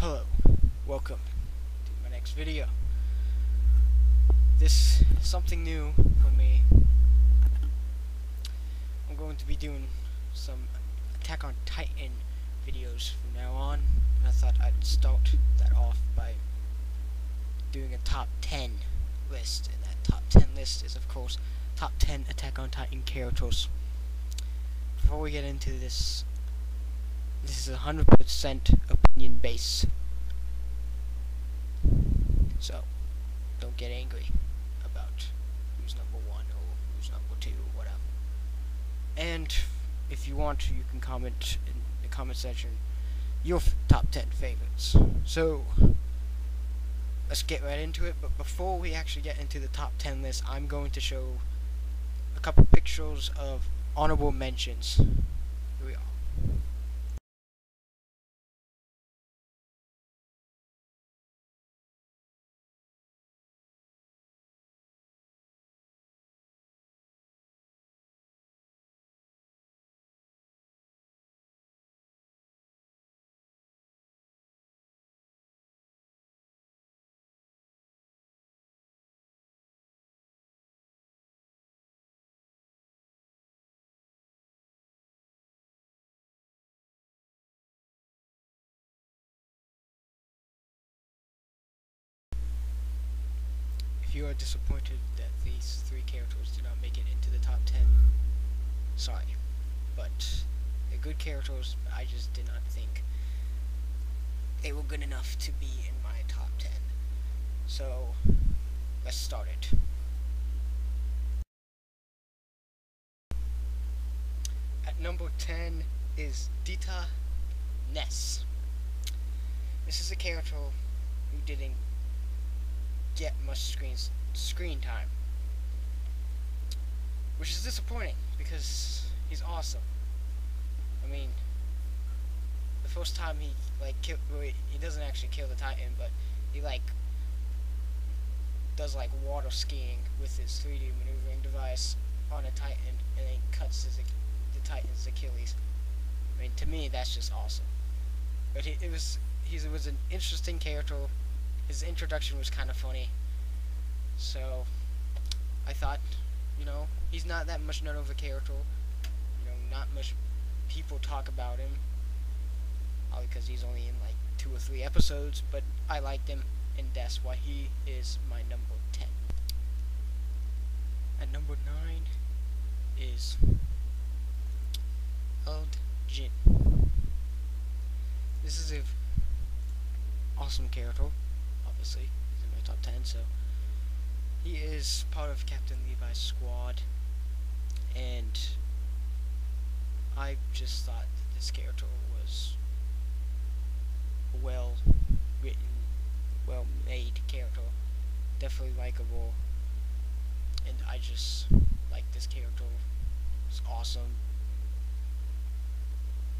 Hello, welcome to my next video. This is something new for me. I'm going to be doing some Attack on Titan videos from now on, and I thought I'd start that off by doing a top 10 list, and that top 10 list is of course top 10 Attack on Titan characters. Before we get into this is 100% opinion based, so don't get angry about who's number 1 or who's number 2 or whatever. And if you want, you can comment in the comment section your top 10 favorites. So let's get right into it. But before we actually get into the top 10 list, I'm going to show a couple pictures of honorable mentions. Here we are. If you are disappointed that these 3 characters did not make it into the top 10, sorry, but they're good characters, but I just did not think they were good enough to be in my top 10. So let's start it. At number 10 is Dita Ness. This is a character who didn't get much screen time, which is disappointing because he's awesome. I mean, the first time he he doesn't actually kill the Titan, but he does water skiing with his 3D maneuvering device on a Titan, and then cuts the Titan's Achilles. I mean, to me that's just awesome. But it was an interesting character. His introduction was kind of funny, so I thought, he's not that much known of a character. Not much people talk about him, probably because he's only in 2 or 3 episodes, but I liked him, and that's why he is my number 10. At number 9 is Jin. This is a awesome character. Obviously, he's in my top 10, so he is part of Captain Levi's squad, and I just thought that this character was a well written, well made character, definitely likable, and I just like this character. It's awesome.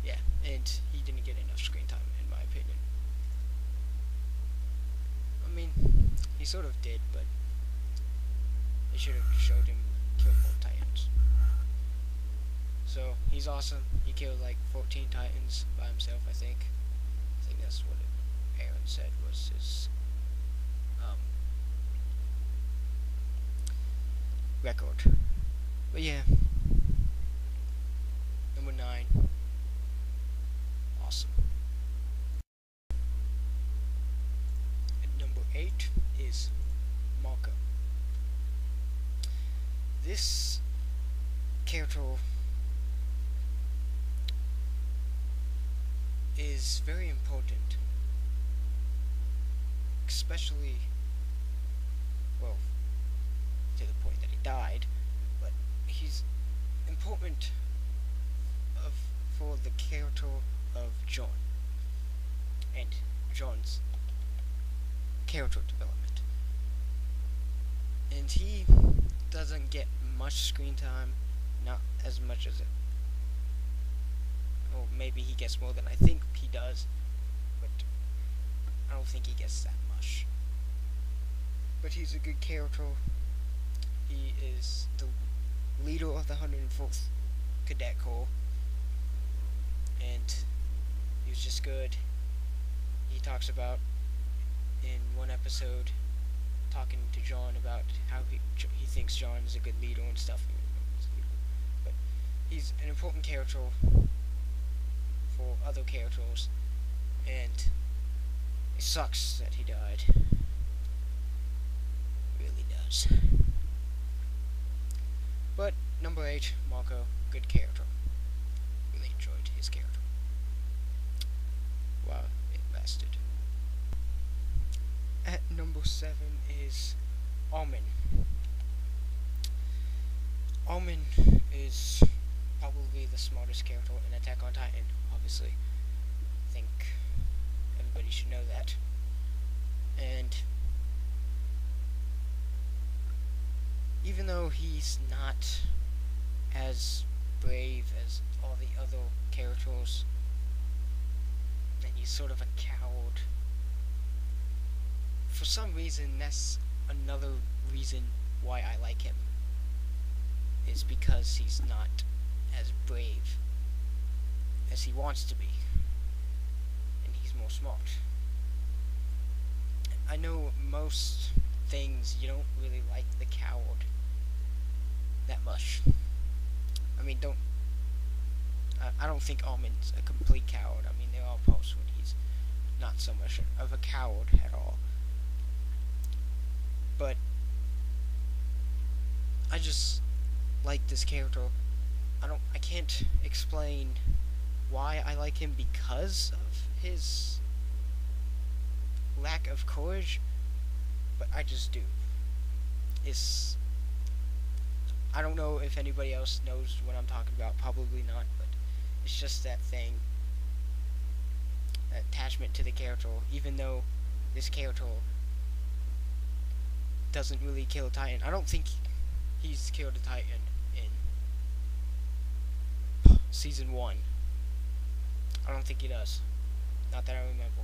Yeah, and he didn't get enough screen time in my opinion. I mean, he sort of did, but they should have showed him kill more Titans. So he's awesome. He killed 14 Titans by himself, I think. I think that's what Eren said was his record. But yeah, number 9, awesome. And number 8 is Maca. This character is very important, especially, well, to the point that he died, but he's important for the character of John and John's character development. And he doesn't get much screen time, not as much as or maybe he gets more than I think he does, but I don't think he gets that much. But he's a good character. He is the leader of the 104th Cadet Corps, and he was just good. he talks about in one episode, talking to John about how he thinks John is a good leader and stuff. But he's an important character for other characters, and it sucks that he died. It really does. But number 8, Maca, good character. Really enjoyed his character. Wow, it lasted. At number 7 is Almin. Almin is probably the smartest character in Attack on Titan, obviously. I think everybody should know that. And even though he's not as brave as all the other characters, and he's sort of a coward, for some reason that's another reason why I like him, is because he's not as brave as he wants to be, and he's more smart. I know most things you don't really like the coward that much. I mean, I don't think Almond's a complete coward. I mean, there are parts when he's not so much of a coward at all. But I just like this character. I can't explain why I like him because of his lack of courage, but I just do. I don't know if anybody else knows what I'm talking about, probably not, but it's just that thing, that attachment to the character, even though this character doesn't really kill a Titan. I don't think he's killed a Titan in Season 1. I don't think he does. Not that I remember.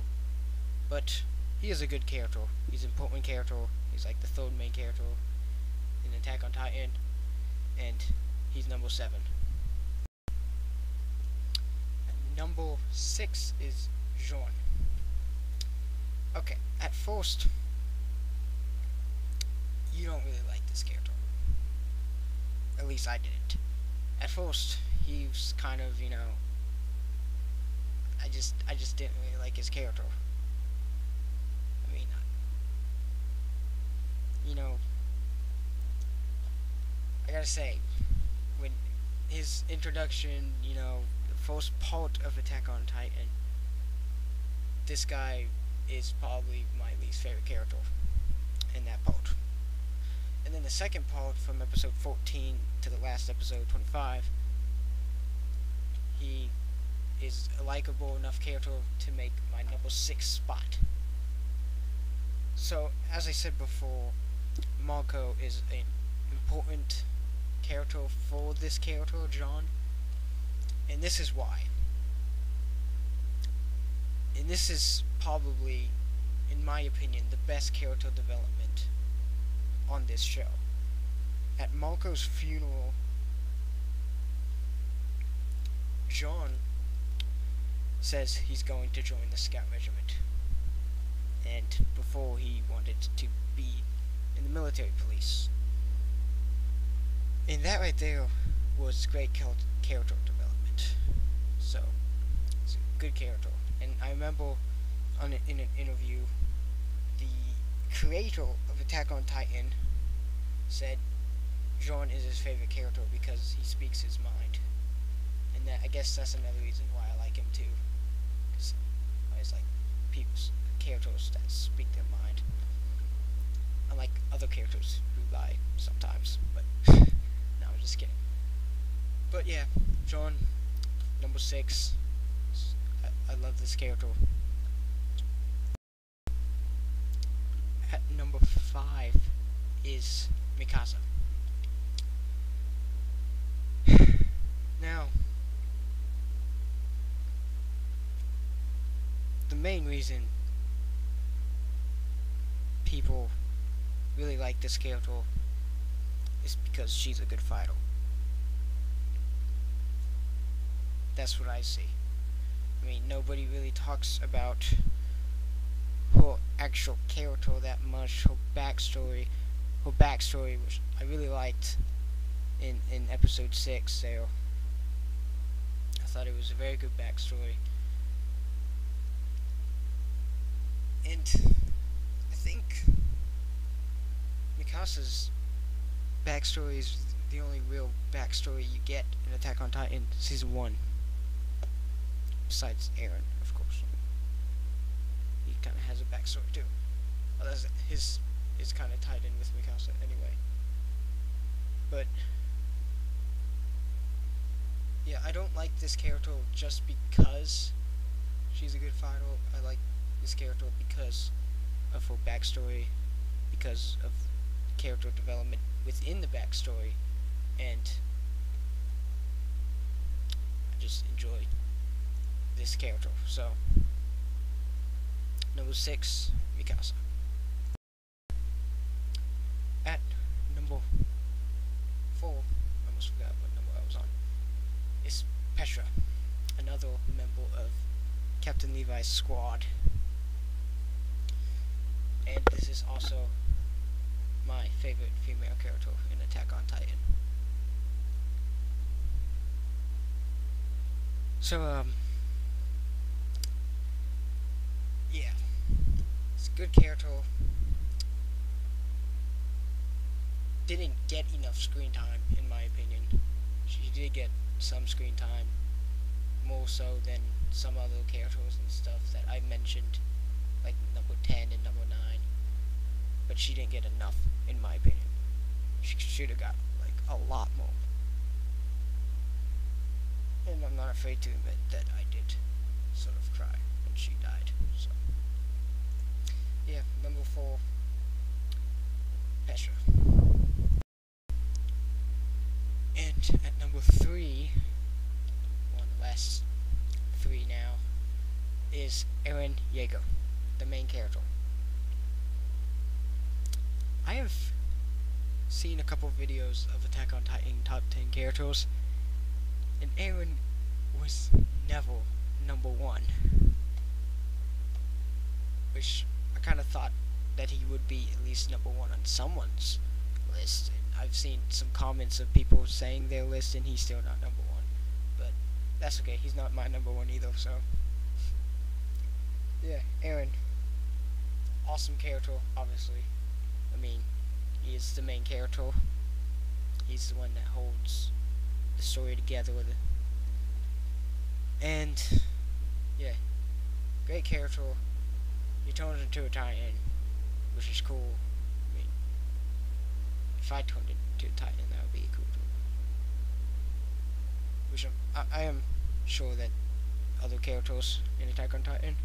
But he is a good character. He's an important character. He's like the third main character in Attack on Titan. And he's number 7. And number 6 is Jean. Okay, at first, you don't really like this character. At least I didn't. At first, he was kind of, I just didn't really like his character. I mean, I gotta say, when his introduction, the first part of Attack on Titan, this guy is probably my least favorite character in that part. And then the second part, from episode 14 to the last episode, 25, he is a likable enough character to make my number 6 spot. So, as I said before, Marco is an important character for this character, John. And this is why. And this is probably, in my opinion, the best character development on this show. At Marco's funeral, John says he's going to join the Scout Regiment. And before, he wanted to be in the military police. And that right there was great character development. So, it's a good character. And I remember in an interview, the creator of Attack on Titan said Jean is his favorite character because he speaks his mind. And I guess that's another reason why I like him too. Because I always like characters that speak their mind. Unlike other characters who lie sometimes. But, no, I'm just kidding. But yeah, Jean, number 6. I love this character. At number 5 is Mikasa. Now, the main reason people really like this character is because she's a good fighter. That's what I see. I mean, nobody really talks about actual character that much. Her backstory, which I really liked in episode 6. So I thought it was a very good backstory, and I think Mikasa's backstory is the only real backstory you get in Attack on Titan season 1. Besides Eren, of course. He kind of has a backstory too. Well, his is kind of tied in with Mikasa anyway. But yeah, I don't like this character just because she's a good fighter. I like this character because of her backstory, because of character development within the backstory, and I just enjoy this character. So, number 6, Mikasa. At number 4, I almost forgot what number I was on, is Petra, another member of Captain Levi's squad. And this is also my favorite female character in Attack on Titan. So, yeah, it's a good character. Didn't get enough screen time, in my opinion. She did get some screen time, more so than some other characters and stuff that I mentioned, like number 10 and number 9. But she didn't get enough, in my opinion. She should have got, like, a lot more. And I'm not afraid to admit that I did sort of cry when she died. So, yeah, number 4, Petra. And at number 3, one less 3 now, is Eren Yeager, the main character. I have seen a couple videos of Attack on Titan top 10 characters, and Eren was never number 1. Which I kind of thought that he would be at least number 1 on someone's list. And I've seen some comments of people saying their list and he's still not number 1. But that's okay, he's not my number 1 either, so. Yeah, Eren. Awesome character, obviously. I mean, he is the main character. He's the one that holds the story together with it. And, yeah, great character. He turns into a Titan, which is cool. I mean, if I turned into a Titan, that would be cool too. Which I am sure that other characters in Attack on Titan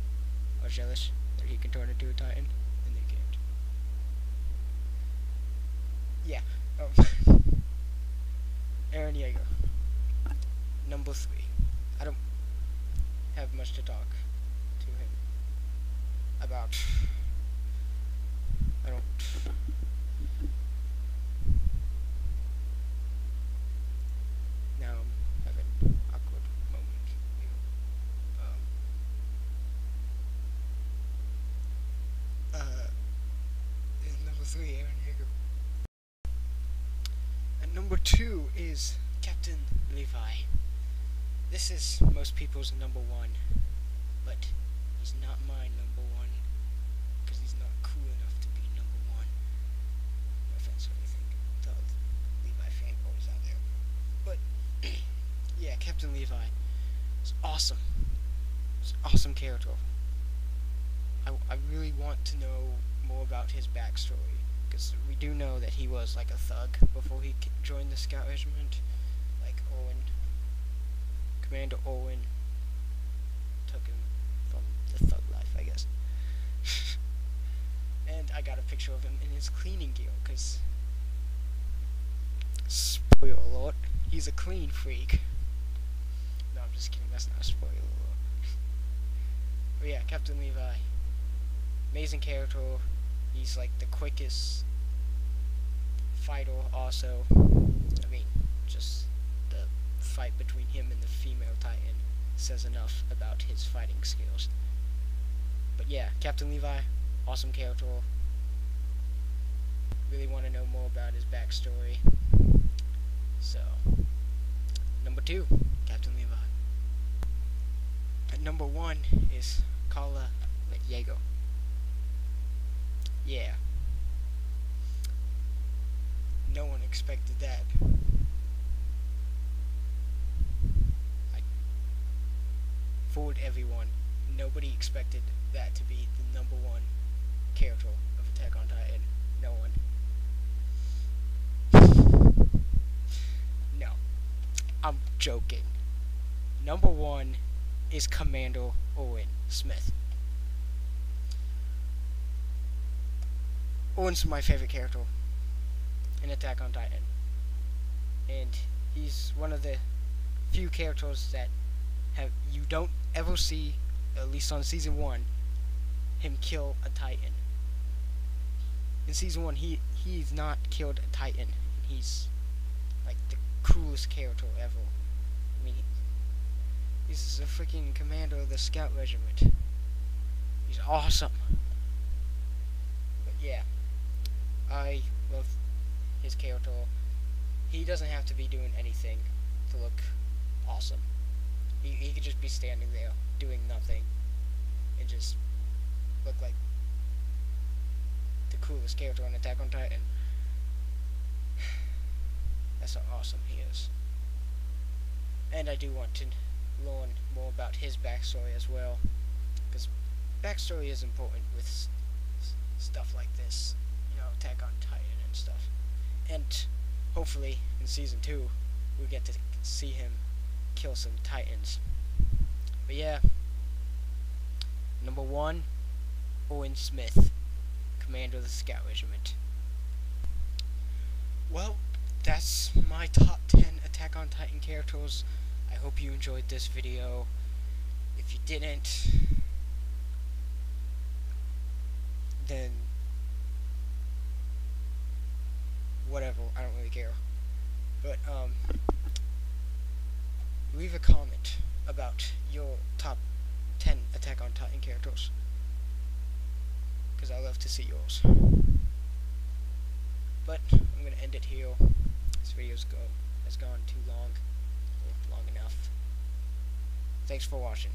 are jealous that he can turn into a Titan, and they can't. Yeah. Eren Yeager. Number 3. I don't have much to talk to him about. I don't. Now I'm having an awkward moment here. Is number 3 Eren Yeager. And number 2 is Captain Levi. This is most people's number 1, but he's not my number 1 because he's not cool enough to be number 1. No offense or anything to all the Levi fanboys out there, but yeah, Captain Levi is awesome. He's an awesome character. I really want to know more about his backstory, because we do know that he was like a thug before he joined the Scout Regiment, like Owen. Commander Owen took him from the thug life, I guess. And I got a picture of him in his cleaning gear, because, spoiler alert, he's a clean freak. No, I'm just kidding, that's not a spoiler alert. But yeah, Captain Levi, amazing character. He's like the quickest fighter also. I mean, just the fight between him and the female Titan says enough about his fighting skills. But yeah, Captain Levi, awesome character. Really want to know more about his backstory. So, number 2, Captain Levi. At number 1 is Carla Diego. Yeah. No one expected that. I fooled everyone. Nobody expected that to be the number 1 character of Attack on Titan. No one. No. I'm joking. Number 1 is Commander Eren Smith. Eren's my favorite character in Attack on Titan. And he's one of the few characters that you don't ever see, at least on season 1, him kill a Titan. In season 1, he's not killed a Titan. He's like the coolest character ever. I mean, he's the freaking commander of the Scout Regiment. He's awesome. But yeah, I love his character. He doesn't have to be doing anything to look awesome. He could just be standing there doing nothing and just look like the coolest character on Attack on Titan. That's how awesome he is. And I do want to learn more about his backstory as well, because backstory is important with stuff like this, you know, Attack on Titan and stuff. And hopefully in season 2 we get to see him kill some Titans. But yeah, number 1, Eren Smith, commander of the Scout Regiment. Well, that's my top 10 Attack on Titan characters. I hope you enjoyed this video. If you didn't, then whatever, I don't really care. But leave a comment about your top 10 Attack on Titan characters, because I love to see yours. But I'm gonna end it here. This video has gone too long, or long enough. Thanks for watching.